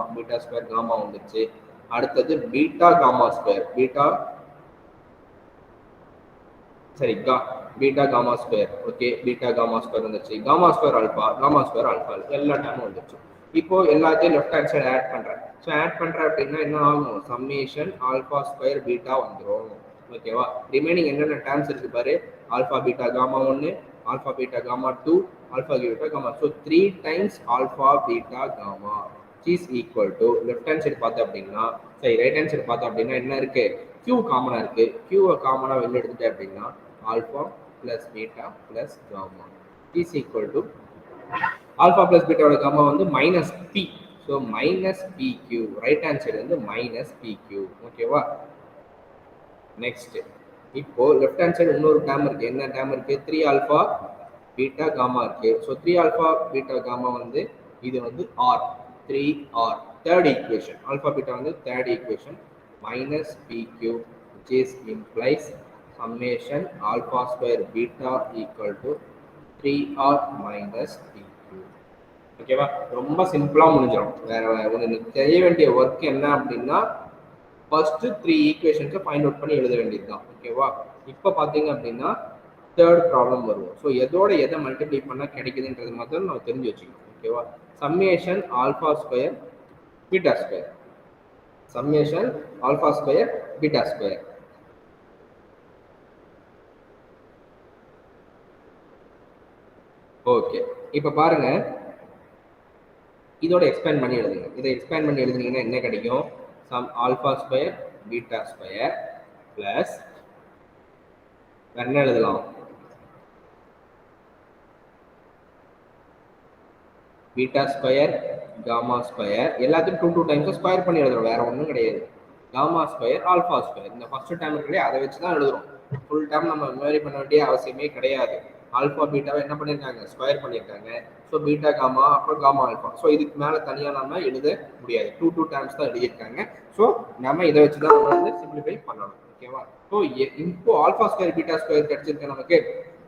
வந்துருச்சு. அடுத்தது beta gamma square beta gamma square. Okay, beta gamma square வந்துருச்சு. காமா ஸ்கொயர் ஆல்ஃபா எல்லா டைமும் வந்துருச்சு. இப்போ எல்லாத்தையும் லெஃப்ட் ஹேண்ட் சைடு ஆட் பண்றேன். ஸோ ஆட் பண்றேன் அப்படின்னா என்ன ஆகும்? சம்மேஷன் ஆல்ஃபா ஸ்கொயர் பீட்டா வந்துடும். ஓகேவா? ரிமைனிங் என்னென்ன டேர்ம்ஸ் இருக்கு பாரு? Alpha beta gamma 1, alpha beta gamma 2, alpha beta gamma. So 3 times alpha beta gamma is equal to left hand side பார்த்தோம் அப்படின்னா ரைட் ஹேண்ட் சைடு பார்த்தோம் அப்படின்னா என்ன இருக்கு? Q காமனா இருக்கு. Q காமனா வெளில எடுத்துட்டேன் அப்படின்னா alpha plus beta plus gamma is equal to alpha plus பீட்டாவோட காமா வந்து minus b. So minus b q. Right hand side வந்து மைனஸ் பி கியூ. ஓகேவா? நெக்ஸ்ட் இப்போ லெஃப்ட் ஹேண்ட் சைடு இன்னொரு டேர்ம் இருக்கு. என்ன டேர்ம் இருக்கு? 3 ஆல்ஃபா பீட்டா காமா இருக்கு. ஸோ 3 ஆல்ஃபா பீட்டா காமா வந்து இது வந்து r 3R. Third equation alpha beta வந்து third equation minus PQ which is implies summation alpha square beta equal to 3R minus PQ. ஓகேவா? ரொம்ப சிம்பிளா முடிஞ்சிடும். வேற உங்களுக்கு தெரிய வேண்டிய ஒர்க் என்ன அப்படின்னா ஃபர்ஸ்ட் 3 ஈக்குவேஷன்ஸை ஃபைண்ட் அவுட் பண்ணி எழுத வேண்டியதுதான். ஓகேவா? இப்போ பார்த்தீங்க அப்படின்னா தேர்ட் ப்ராப்ளம் வருவோம். ஸோ எதோட எதை மல்டிப்ளை பண்ணால் கிடைக்குதுன்றது மாத்திரம் நம்ம தெரிஞ்சு வச்சுக்கணும். ஓகேவா? Summation alpha square beta square, summation alpha square beta square. Okay, இப்போ பாருங்க, இதோட எக்ஸ்பேண்ட் பண்ணி எழுதுங்க. இதை எக்ஸ்பேண்ட் பண்ணி எழுதுனீங்கன்னா என்ன கிடைக்கும்? Sum alpha square beta square plus என்ன எழுதலாம்? பீட்டா ஸ்கொயர் காமா ஸ்கொயர், எல்லாத்தையும் 2 டைம்ஸ் ஸ்கொயர் பண்ணி எழுதுறோம், வேற ஒன்றும் கிடையாது. காமா ஸ்கொயர் ஆல்ஃபா ஸ்கொயர், இந்த ஃபர்ஸ்ட் டேர்ம் இருக்குல்லையே அதை வச்சு தான் எழுதுறோம். ஃபுல் டேர்ம் நம்ம மெமரி பண்ண வேண்டிய அவசியமே கிடையாது. ஆல்ஃபா பீட்டாவை என்ன பண்ணியிருக்காங்க? ஸ்கொயர் பண்ணியிருக்காங்க. ஸோ பீட்டா காமா அப்புறம் காமா ஆல்ஃபா. ஸோ இதுக்கு மேலே தனியாக நம்ம எழுத முடியாது, 2 டைம்ஸ் தான் எழுதியிருக்காங்க. ஸோ நம்ம இதை வச்சு தான் நம்ம வந்து சிம்பிளிஃபை பண்ணணும். ஓகேவா? ஸோ இப்போ ஆல்ஃபா ஸ்கொயர் பீட்டா ஸ்கொயர் கிடைச்சிருக்கு நமக்கு.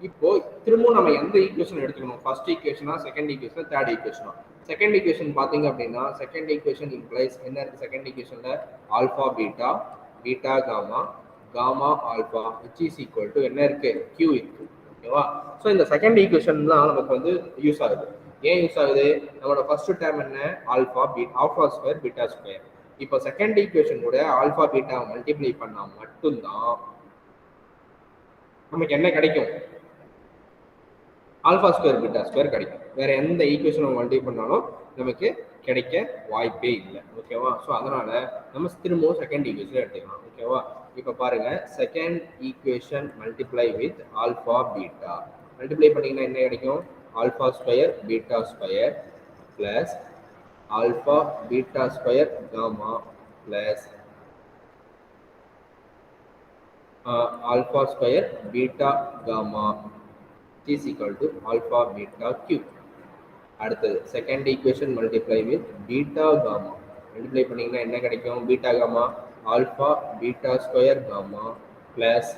இப்போ திரும்பவும் நம்ம எந்த ஈக்குவேஷன் எடுத்துக்கணும்? ஃபர்ஸ்ட் ஈக்குவேஷனா, செகண்ட் ஈக்குவேஷனா, தேர்ட் ஈக்குவேஷனா? செகண்ட் ஈக்குவேஷன் பாத்தீங்க அப்படின்னா, செகண்ட் ஈக்குவேஷன் இம்ப்ளைஸ் என்ன இருக்கு? செகண்ட் ஈக்குவேஷன்ல alpha beta, beta gamma, gamma alpha which is equal to என்ன இருக்கு? Q இருக்கு. ஓகேவா? ஸோ இந்த செகண்ட் ஈக்குவேஷன்லாம் நமக்கு வந்து யூஸ் ஆகுது. ஏன் யூஸ் ஆகுது? நம்மளோட ஃபர்ஸ்ட் டேர்ம் என்ன? Alpha alpha square beta square. இப்போ செகண்ட் ஈக்குவேஷன் கூட ஆல்பா பீட்டா மல்டிப்ளை பண்ணா மட்டும்தான் நமக்கு என்ன கிடைக்கும்? ஆல்ஃபா ஸ்கொயர் பீட்டா ஸ்கொயர் கிடைக்கும். வேற எந்த ஈக்குவேஷன் மல்டிப்ளை பண்ணாலும் நமக்கு கிடைக்க வாய்ப்பே இல்லை. ஓகேவா? ஸோ அதனால நம்ம திரும்பவும் செகண்ட் ஈக்குவேஷன் எடுத்துக்கலாம். ஓகேவா? இப்போ பாருங்க, second equation multiply with alpha beta. Multiply பண்ணீங்கன்னா என்ன கிடைக்கும்? Alpha square beta square plus alpha beta square gamma plus alpha square beta gamma is equal to alpha beta q. அடுத்தது second equation multiply with beta gamma. Multiply பண்ணீங்கன்னா என்ன கிடைக்கும்? Beta gamma alpha beta square gamma plus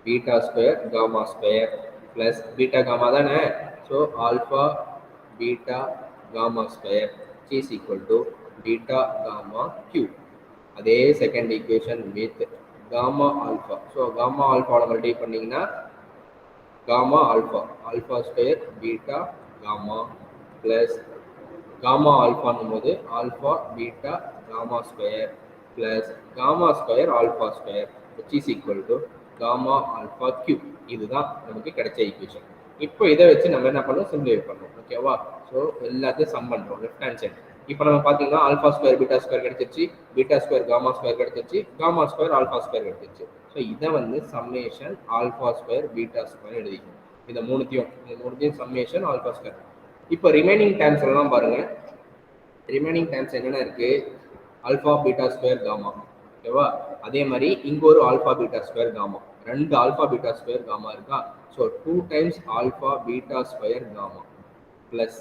beta square gamma square plus beta gamma தானே. So alpha beta gamma square is equal to beta gamma q. அதே second equation with gamma alpha. So gamma ஆல்பாவோட multiply பண்ணீங்கன்னா gamma alpha, alpha square beta gamma plus gamma alpha நும்போது alpha beta gamma square plus gamma square alpha square which is equal to gamma alpha q. இதுதான் நமக்கு கிடைச்ச equation. இப்போ இதை வச்சு நம்ம என்ன பண்ணோம்? சிம்பிளிஃபை பண்ணோம். ஓகேவா? ஸோ எல்லாத்தையும் சம் பண்ணுறோம் லெஃப்ட் ஹேண்ட் சைட். இப்போ நம்ம பார்த்தீங்கன்னா ஆல்ஃபா ஸ்கொயர் பீட்டா ஸ்கொயர் கிடைச்சிருச்சு, பீட்டா ஸ்கொயர் காமா ஸ்கொயர் கிடைச்சிருச்சு, காமா ஸ்கொயர் ஆல்ஃபா ஸ்கொயர் கிடைச்சிருச்சு. ஸோ இதை வந்து summation alpha square beta square எழுதிக்கணும். இந்த மூணுத்தையும் சம்மேஷன் ஆல்ஃபா ஸ்கொயர். இப்போ ரிமைனிங் டேர்ம்ஸ் எல்லாம் பாருங்க. ரிமைனிங் டேர்ம்ஸ் என்னென்ன இருக்கு? Alpha beta square gamma. ஓகேவா? அதே மாதிரி இங்க ஒரு ஆல்ஃபா பீட்டா ஸ்கொயர் காமா, ரெண்டு ஆல்ஃபா பீட்டா ஸ்கொயர் காமா இருக்கா. So 2 times alpha beta square gamma plus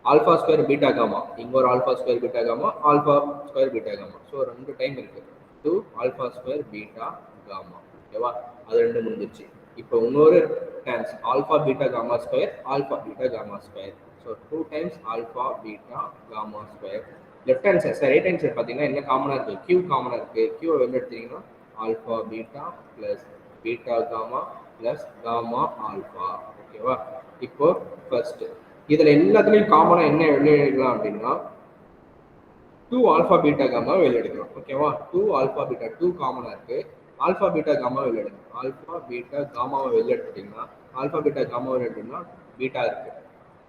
alpha square beta gamma, இங்க ஒரு alpha square beta gamma, alpha square beta gamma. So 2 time இருக்கு. 2 ஆல்ஃபா ஸ்கொயர் பீட்டா காமா. ஓகேவா? அது 2 முடிஞ்சிருச்சு. இப்போ இன்னொரு times alpha beta gamma square, alpha beta gamma square. So 2 times alpha beta gamma square. Left hand side right hand side பார்த்தீங்கன்னா என்ன காமனாக இருக்கு? கியூ காமனாக இருக்கு. கியூ வெளில எடுத்தீங்கன்னா alpha beta plus beta gamma plus gamma alpha. ஓகேவா? இப்போ ஃபர்ஸ்ட் இதுல எல்லாத்துலயும் காமனா என்ன வெளியே எடுக்கலாம் அப்படின்னா 2 ஆல்ஃபா பீட்டா காமா வெளியே எடுக்கிறோம். ஓகேவா? 2 ஆல்ஃபா பீட்டா 2 காமனா இருக்கு. ஆல்ஃபா பீட்டா காமா வெளியே எடுக்கணும். ஆல்ஃபா பீட்டா காமாவை வெளியே எடுத்துட்டீங்கன்னா ஆல்ஃபா பீட்டா காமா வெளியே எடுத்தீங்கன்னா பீட்டா இருக்கு.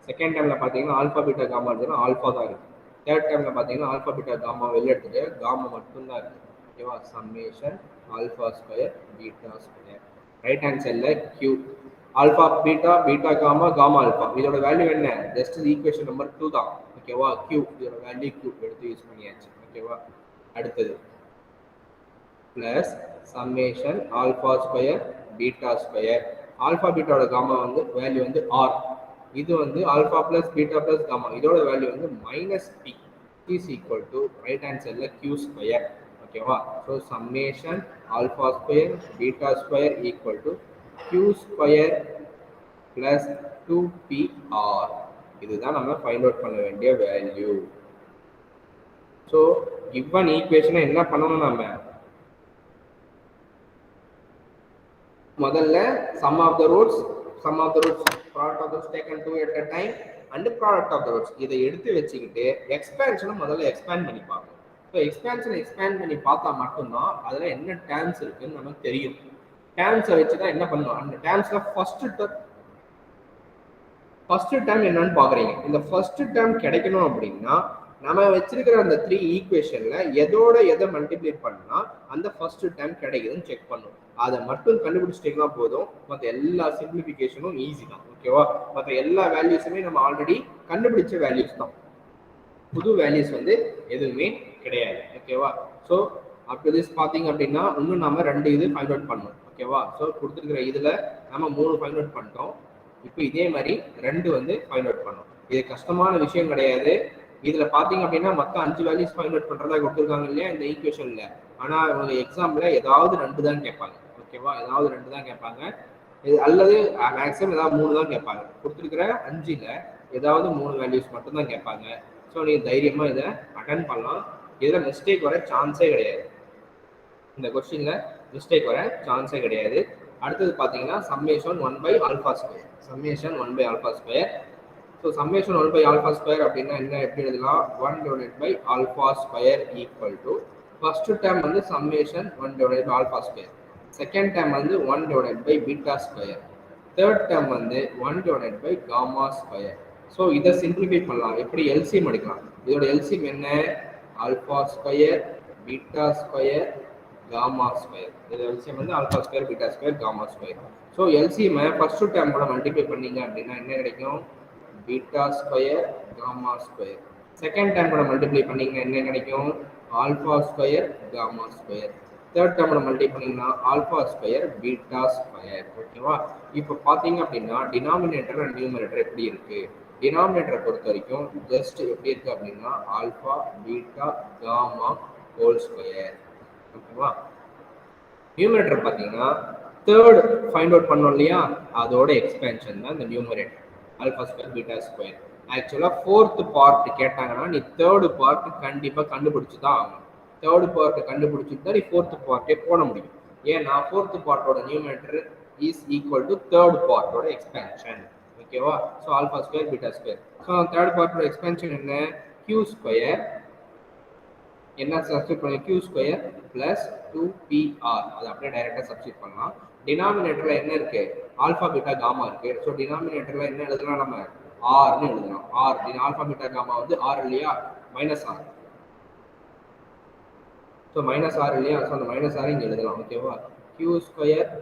செகண்ட் டைம்ல பாத்தீங்கன்னா ஆல்ஃபா பீட்டா காமா எடுத்தா ஆல்ஃபா தான் இருக்கு. தேர்ட் டைம்ல பாத்தீங்கன்னா ஆல்ஃபா பீட்டா காமா வெளியே எடுத்துட்டு காமா மட்டும்தான் இருக்கு. ஓகேவா? Summation alpha square beta square. Right hand சைட்ல q alpha beta beta gamma gamma alpha, இதோட வேல்யூ என்ன? ஜஸ்ட் ஈக்குவேஷன் நம்பர் 2 தான். ஓகேவா? கியூ இதோட வேல்யூ கியூ எடுத்து யூஸ் பண்ணியாச்சு. ஓகேவா? அடுத்தது plus summation alpha square beta square. Alpha பீட்டாவோட காமா வந்து வேல்யூ வந்து ஆர். இது வந்து alpha plus beta plus gamma, இதோட வேல்யூ வந்து minus b is equal to right hand சைட்ல கியூ ஸ்கொயர். ஓகேவா? So summation alpha square beta square equal to q square plus 2pr. இதுதான் நம்ம ஃபைண்ட் அவுட் பண்ண வேண்டிய வேல்யூ. ஸோ கிவன் ஈக்குவேஷனை என்ன பண்ணணும்? நம்ம முதல்ல sum of the roots product of the roots taken 2 at a time and product of the roots இதை எடுத்து வச்சுக்கிட்டு எக்ஸ்பேன்ஷனை முதல்ல எக்ஸ்பேண்ட் பண்ணி பார்க்கணும். ஸோ எக்ஸ்பேன்ஷனை எக்ஸ்பேண்ட் பண்ணி பார்த்தா மட்டும்தான் அதில் என்ன டேர்ம்ஸ் இருக்குன்னு நமக்கு தெரியும். டேர்ம்ஸை வச்சு தான் என்ன பண்ணணும், அந்த டேர்ம்ஸில் ஃபர்ஸ்ட் டேர்ம் என்னன்னு பார்க்குறீங்க. இந்த ஃபர்ஸ்ட் டேர்ம் கிடைக்கணும் அப்படின்னா நம்ம வச்சிருக்கிற அந்த 3 ஈக்குவேஷன்ல எதோட எதை மல்டிப்ளை பண்ணா அந்த ஃபர்ஸ்ட் டேர்ம் கிடைக்குதுன்னு செக் பண்ணும். அதை மட்டும் கண்டுபிடிச்சிட்டீங்கன்னா போதும், மற்ற எல்லா சிம்பிளிஃபிகேஷனும் ஈஸி தான். ஓகேவா? மற்ற எல்லா வேல்யூஸுமே நம்ம ஆல்ரெடி கண்டுபிடிச்ச வேல்யூஸ் தான், புது வேல்யூஸ் வந்து எதுவுமே கிடையாது. ஓகேவா? ஸோ அப்படி திஸ் பார்த்தீங்க அப்படின்னா இன்னும் நம்ம 2 இது ஃபைண்ட் அவுட் பண்ணணும். ஓகேவா? ஸோ கொடுத்துருக்கிற இதுல நம்ம 3 ஃபைண்ட் அவுட் பண்ணிட்டோம். இப்போ இதே மாதிரி 2 வந்து ஃபைண்ட் அவுட் பண்ணோம். இது கஷ்டமான விஷயம் கிடையாது. இதுல பாத்தீங்க அப்படின்னா மொத்த 5 வேல்யூஸ் ஃபைண்ட் அவுட் பண்றதா கொடுத்துருக்காங்க இல்லையா இந்த ஈக்குவேஷன்ல. ஆனா அவங்க எக்ஸாம்ல ஏதாவது 2 தான் கேட்பாங்க. ஓகேவா? ஏதாவது 2 தான் கேட்பாங்க, அல்லது மேக்ஸிமம் ஏதாவது 3 தான் கேட்பாங்க. கொடுத்துருக்கிற 5ல ஏதாவது 3 வேல்யூஸ் மட்டும் தான் கேட்பாங்க. ஸோ நீங்க தைரியமா இதை அட்டன் பண்ணலாம். இதுல மிஸ்டேக் வர சான்ஸே கிடையாது. இந்த கொஸ்டின்ல மிஸ்டேக் வர சான்ஸே கிடையாது. அடுத்தது பாத்தீங்கன்னா சம்மேஷன் 1/α². சம்மேஷன் 1/α². ஸோ சம்மேஷன் 1/α² அப்படின்னா என்ன, எப்படி எழுதலாம்? 1/α² ஈக்குவல் டு ஃபர்ஸ்ட் டேர்ம் வந்து சம்மேஷன் 1/α², செகண்ட் டேர்ம் வந்து 1/β², தேர்ட் டேர்ம் வந்து 1/γ². ஸோ இதை சிம்பிளிஃபை பண்ணலாம். எப்படி எல்சிஎம் எடுக்கலாம்? இதோட எல்சிஎம் என்ன? α², β², γ². இதோட எல்சிஎம் வந்து α², β², γ². ஸோ எல்சிஎம் ஃபர்ஸ்ட் டேர்ம் கூட மல்டிப்ளை பண்ணீங்க அப்படின்னா என்ன கிடைக்கும்? β², γ². செகண்ட் டேர்ம் கூட மல்டிப்ளை பண்ணீங்கன்னா என்ன கிடைக்கும்? α², γ². தேர்ட் டேர்ம் கூட மல்டிப்ளை பண்ணீங்கன்னா α², β². ஓகேவா? இப்போ பார்த்தீங்க அப்படின்னா டினாமினேட்டர் அண்ட் நியூமரேட்டர் எப்படி இருக்கு? டினாமினேட்டரை பொறுத்த வரைக்கும் ஜஸ்ட் எப்படி இருக்கு அப்படின்னா α, β, γ². ஓகேவா? நியூமரேட்டர் பார்த்தீங்கன்னா தேர்ட் ஃபைண்ட் அவுட் பண்ணோம் இல்லையா, அதோட எக்ஸ்பேன்ஷன் தான் இந்த நியூமரேட்டர் α², β². ஆக்சுவலா ஃபோர்த் பார்ட் கேட்டாங்கன்னா நீ தேர்ட் பார்ட் கண்டிப்பா கண்டுபிடிச்சு தான் ஆகணும். தேர்ட் பார்ட் கண்டுபிடிச்சிட்டு தான் நீ ஃபோர்த் பார்ட்டே போட முடியும். ஏன்னா ஃபோர்த் பார்ட்டோட numerator is equal to third பார்ட்டோட எக்ஸ்பேன்ஷன். ஓகேவா? ஸோ α², β². ஸோ தேர்ட் பார்ட்டோட எக்ஸ்பேன்ஷன் என்ன? q². என்ன சப்ஸ்டிட் பண்ணி q² பிளஸ் 2pr. அது அப்படியே டைரக்டா சப்ஸ்டிட் பண்ணலாம். டினாமினேட்டர்ல என்ன இருக்கு? ஆல்பா பீட்டா காமா இருக்கு. ஸோ டினாமினேட்டர்ல என்ன எழுதலாம்? நம்ம ஆர்னு எழுதலாம். ஆர் ஆல்பா பீட்டா காமா வந்து ஆர் இல்லையா, -r. ஸோ -r இல்லையா, ஸோ அந்த -r இங்க எழுதலாம். ஓகேவா? q²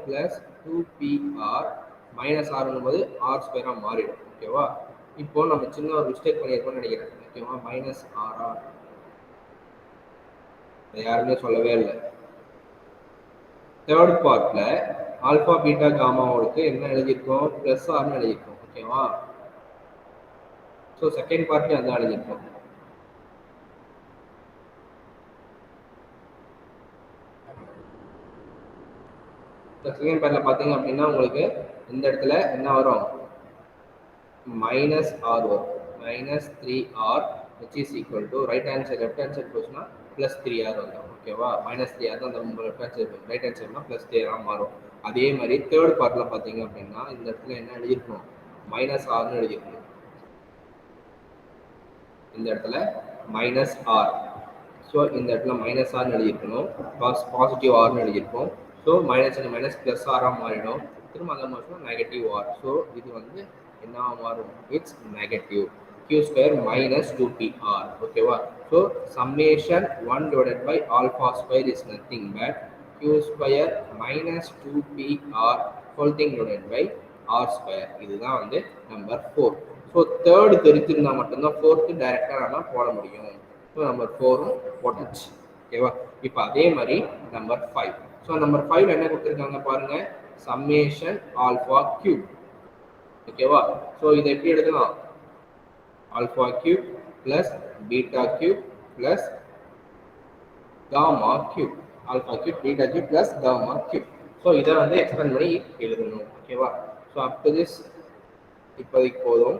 பிளஸ் 2pr -r போது r² மாறிடும். ஓகேவா? இப்போ நம்ம சின்ன ஒரு மிஸ்டேக் பண்ணியிருக்கோம்னு நினைக்கிறேன். ஓகேவா? -rr யாருமே சொல்லவே இல்லை. தேர்ட் பார்ட்ல ஆல்பா பீட்டா காமாவோருக்கு என்ன எழுதியிருக்கோம்? +r எழுதியிருக்கோம். ஓகேவா? ஸோ செகண்ட் பார்ட்ல அதான் எழுதியிருக்கோம். செகண்ட் பார்ட்ல பார்த்தீங்க அப்படின்னா உங்களுக்கு இந்த இடத்துல என்ன வரும்? -r வரும். -3r which is equal to right hand side left hand side போச்சுன்னா +3r வரும். ஓகேவா? -3r தான் அந்த left hand side, right hand சைடுனா +3r மாறும். அதே மாதிரி தேர்ட் பார்ட்ல பார்த்தீங்க அப்படின்னா இந்த இடத்துல என்ன எழுதியிருக்கணும்? -r எழுதியிருக்கணும். இந்த இடத்துல -r. ஸோ இந்த இடத்துல -r எழுதியிருக்கணும். பாசிட்டிவ் r எழுதியிருக்கோம். ஸோ -+r மாறிடும். திரும்ப அந்த மாதிரி -r. ஸோ இது வந்து என்ன மாறும்? It's negative. q² minus 2pr. ஓகேவா? So summation 1/α² is nothing but q² minus 2pr whole thing divided by r². இதுதான் வந்து நம்பர் 4. ஸோ தேர்டு தெரிஞ்சிருந்தா மட்டும்தான் ஃபோர்த்து டைரக்டாக நம்ம போட முடியும். ஸோ நம்பர் 4ம் போட்டாச்சு. ஓகேவா? இப்போ அதே மாதிரி நம்பர் 5. ஸோ நம்பர் 5 என்ன கொடுத்துருக்காங்க பாருங்க, சம்மேஷன் α³. ஓகேவா? ஸோ இதை எப்படி எழுதலாம்? α³ plus β³ plus γ³ α³ β³ plus γ³. ஸோ இதை வந்து எக்ஸ்பேண்ட் பண்ணி எழுதணும். ஓகேவா? ஸோ அப் டு திஸ் இப்போதைக்கு போதும்.